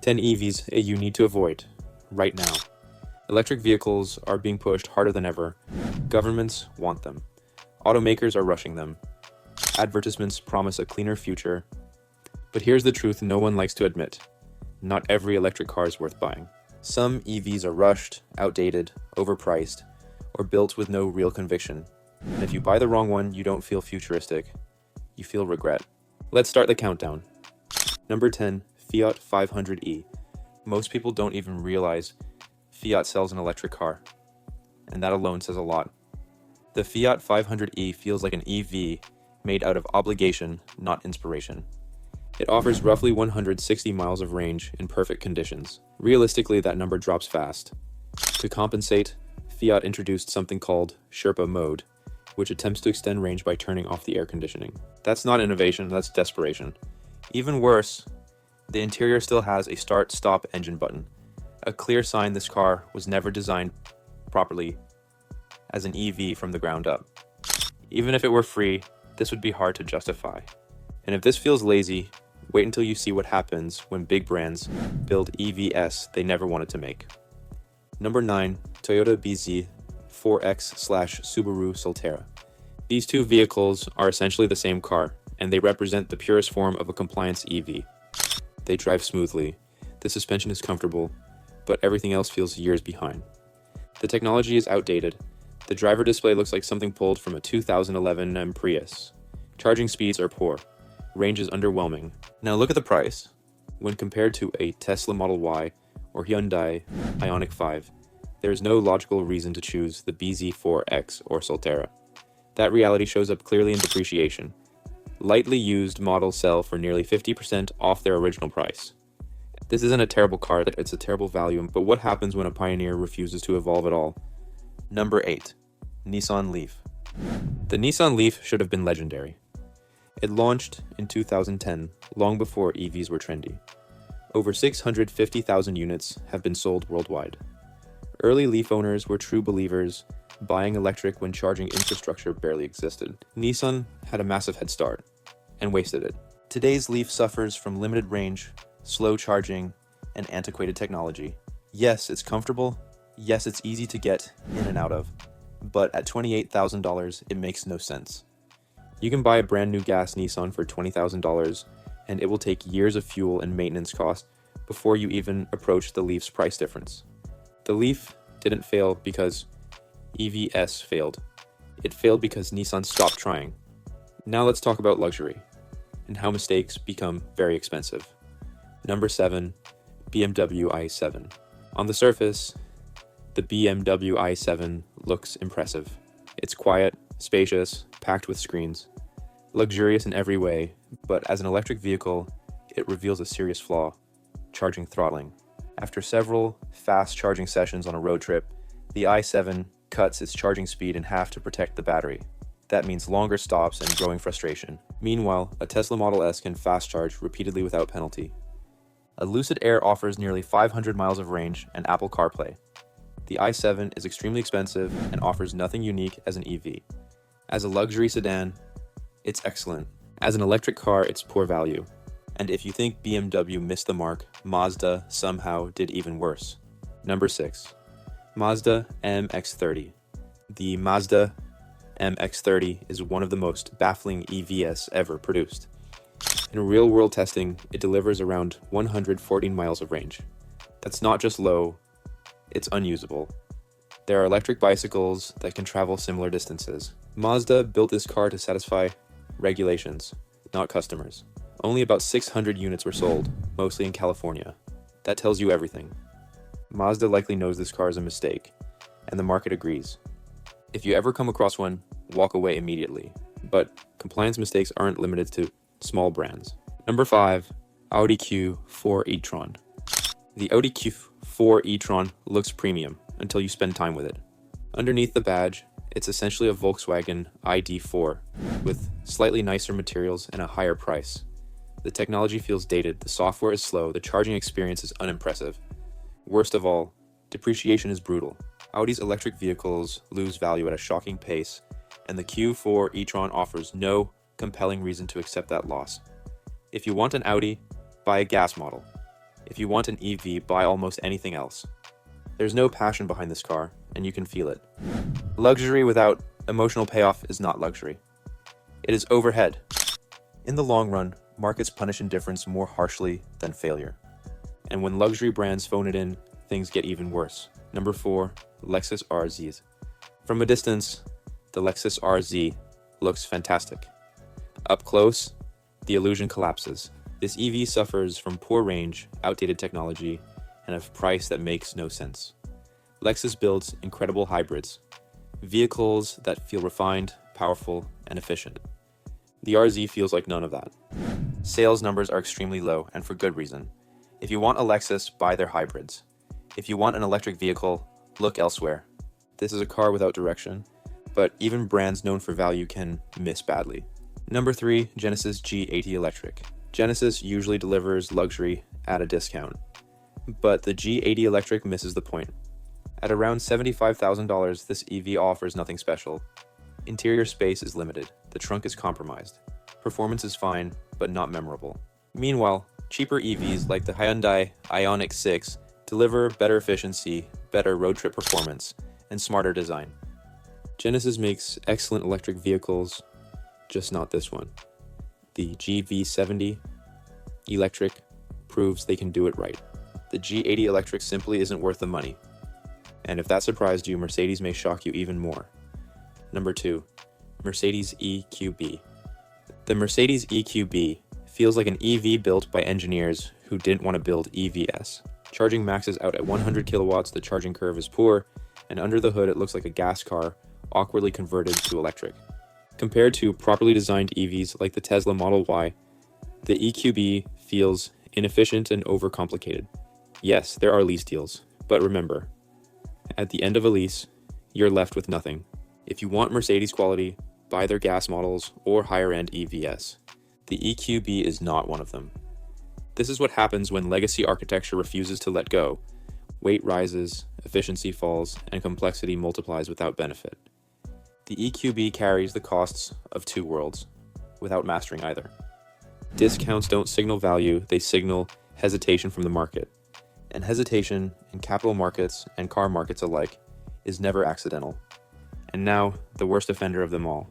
10 EVs you need to avoid right now. Electric vehicles are being pushed harder than ever. Governments want them. Automakers are rushing them. Advertisements promise a cleaner future. But here's the truth no one likes to admit. Not every electric car is worth buying. Some EVs are rushed, outdated, overpriced, or built with no real conviction. And if you buy the wrong one, you don't feel futuristic. You feel regret. Let's start the countdown. Number 10, Fiat 500e. Most people don't even realize Fiat sells an electric car, and that alone says a lot. The Fiat 500e feels like an EV made out of obligation, not inspiration. It offers roughly 160 miles of range in perfect conditions. Realistically, that number drops fast. To compensate, Fiat introduced something called Sherpa mode, which attempts to extend range by turning off the air conditioning. That's not innovation, that's desperation. Even worse, the interior still has a start-stop engine button, a clear sign this car was never designed properly as an EV from the ground up. Even if it were free, this would be hard to justify. And if this feels lazy, wait until you see what happens when big brands build EVs they never wanted to make. Number 9, Toyota BZ4X/Subaru Solterra. These two vehicles are essentially the same car, and they represent the purest form of a compliance EV. They drive smoothly, the suspension is comfortable, but everything else feels years behind. The technology is outdated. The driver display looks like something pulled from a 2011 Prius. Charging speeds are poor. Range is underwhelming. Now look at the price. When compared to a Tesla Model Y or Hyundai Ioniq 5, there is no logical reason to choose the BZ4X or Solterra. That reality shows up clearly in depreciation. Lightly used models sell for nearly 50% off their original price. This isn't a terrible car, it's a terrible value, but what happens when a pioneer refuses to evolve at all? Number 8, Nissan Leaf. The Nissan Leaf should have been legendary. It launched in 2010, long before EVs were trendy. Over 650,000 units have been sold worldwide. Early Leaf owners were true believers, buying electric when charging infrastructure barely existed. Nissan had a massive head start, and wasted it. Today's Leaf suffers from limited range, slow charging, and antiquated technology. Yes, it's comfortable. Yes, it's easy to get in and out of. But at $28,000, it makes no sense. You can buy a brand new gas Nissan for $20,000, and it will take years of fuel and maintenance costs before you even approach the Leaf's price difference. The Leaf didn't fail because EVs failed. It failed because Nissan stopped trying. Now let's talk about luxury, and how mistakes become very expensive. Number 7, BMW i7. On the surface, the BMW i7 looks impressive. It's quiet, spacious, packed with screens, luxurious in every way, but as an electric vehicle, it reveals a serious flaw: charging throttling. After several fast charging sessions on a road trip, the i7 cuts its charging speed in half to protect the battery. That means longer stops and growing frustration. Meanwhile, a Tesla Model S can fast charge repeatedly without penalty. A Lucid Air offers nearly 500 miles of range and Apple CarPlay. The i7 is extremely expensive and offers nothing unique as an EV. As a luxury sedan, it's excellent. As an electric car, it's poor value. And if you think BMW missed the mark, Mazda somehow did even worse. Number 6, Mazda MX-30. The Mazda MX-30 is one of the most baffling EVs ever produced. In real-world testing, it delivers around 114 miles of range. That's not just low, it's unusable. There are electric bicycles that can travel similar distances. Mazda built this car to satisfy regulations, not customers. Only about 600 units were sold, mostly in California. That tells you everything. Mazda likely knows this car is a mistake, and the market agrees. If you ever come across one, walk away immediately. But compliance mistakes aren't limited to small brands. Number 5, Audi Q4 e-tron. The Audi Q4 e-tron looks premium until you spend time with it. Underneath the badge, it's essentially a Volkswagen ID4 with slightly nicer materials and a higher price. The technology feels dated, the software is slow, the charging experience is unimpressive. Worst of all, depreciation is brutal. Audi's electric vehicles lose value at a shocking pace, and the Q4 e-tron offers no compelling reason to accept that loss. If you want an Audi, buy a gas model. If you want an EV, buy almost anything else. There's no passion behind this car, and you can feel it. Luxury without emotional payoff is not luxury. It is overhead. In the long run, markets punish indifference more harshly than failure. And when luxury brands phone it in, things get even worse. Number 4, Lexus RZ. From a distance, the Lexus RZ looks fantastic. Up close, the illusion collapses. This EV suffers from poor range, outdated technology, and a price that makes no sense. Lexus builds incredible hybrids, vehicles that feel refined, powerful, and efficient. The RZ feels like none of that. Sales numbers are extremely low, and for good reason. If you want a Lexus, buy their hybrids. If you want an electric vehicle, look elsewhere. This is a car without direction, but even brands known for value can miss badly. Number 3, Genesis G80 Electric. Genesis usually delivers luxury at a discount, but the G80 Electric misses the point. At around $75,000, this EV offers nothing special. Interior space is limited, the trunk is compromised. Performance is fine, but not memorable. Meanwhile, cheaper EVs like the Hyundai Ioniq 6 deliver better efficiency, better road trip performance, and smarter design. Genesis makes excellent electric vehicles, just not this one. The GV70 Electric proves they can do it right. The G80 Electric simply isn't worth the money. And if that surprised you, Mercedes may shock you even more. Number 2, Mercedes EQB. The Mercedes EQB feels like an EV built by engineers who didn't want to build EVs. Charging maxes out at 100 kilowatts, the charging curve is poor, and under the hood it looks like a gas car awkwardly converted to electric. Compared to properly designed EVs like the Tesla Model Y, the EQB feels inefficient and overcomplicated. Yes, there are lease deals, but remember, at the end of a lease, you're left with nothing. If you want Mercedes quality, buy their gas models or higher-end EVs. The EQB is not one of them. This is what happens when legacy architecture refuses to let go. Weight rises, efficiency falls, and complexity multiplies without benefit. The EQB carries the costs of two worlds, without mastering either. Discounts don't signal value, they signal hesitation from the market. And hesitation in capital markets and car markets alike is never accidental. And now, the worst offender of them all.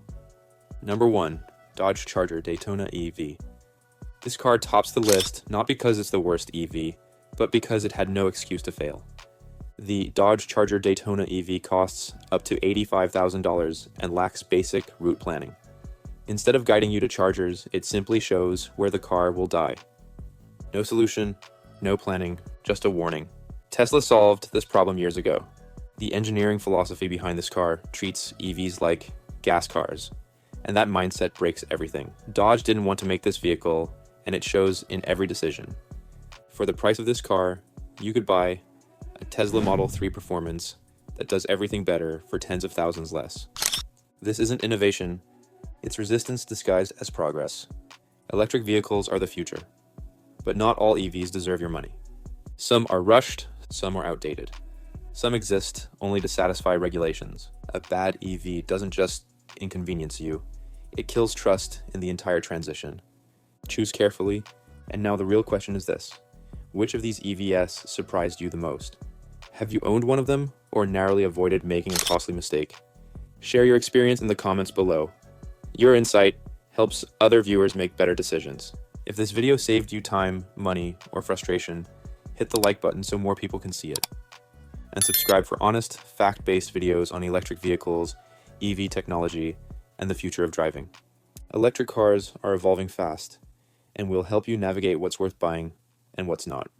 Number 1, Dodge Charger Daytona EV. This car tops the list not because it's the worst EV, but because it had no excuse to fail. The Dodge Charger Daytona EV costs up to $85,000 and lacks basic route planning. Instead of guiding you to chargers, it simply shows where the car will die. No solution, no planning, just a warning. Tesla solved this problem years ago. The engineering philosophy behind this car treats EVs like gas cars, and that mindset breaks everything. Dodge didn't want to make this vehicle, and it shows in every decision. For the price of this car, you could buy a Tesla Model 3 Performance that does everything better for tens of thousands less. This isn't innovation, it's resistance disguised as progress. Electric vehicles are the future, but not all EVs deserve your money. Some are rushed, some are outdated. Some exist only to satisfy regulations. A bad EV doesn't just inconvenience you, it kills trust in the entire transition. Choose carefully, and now the real question is this. Which of these EVs surprised you the most? Have you owned one of them, or narrowly avoided making a costly mistake? Share your experience in the comments below. Your insight helps other viewers make better decisions. If this video saved you time, money, or frustration, hit the like button so more people can see it. And subscribe for honest, fact-based videos on electric vehicles, EV technology, and the future of driving. Electric cars are evolving fast, and will help you navigate what's worth buying and what's not.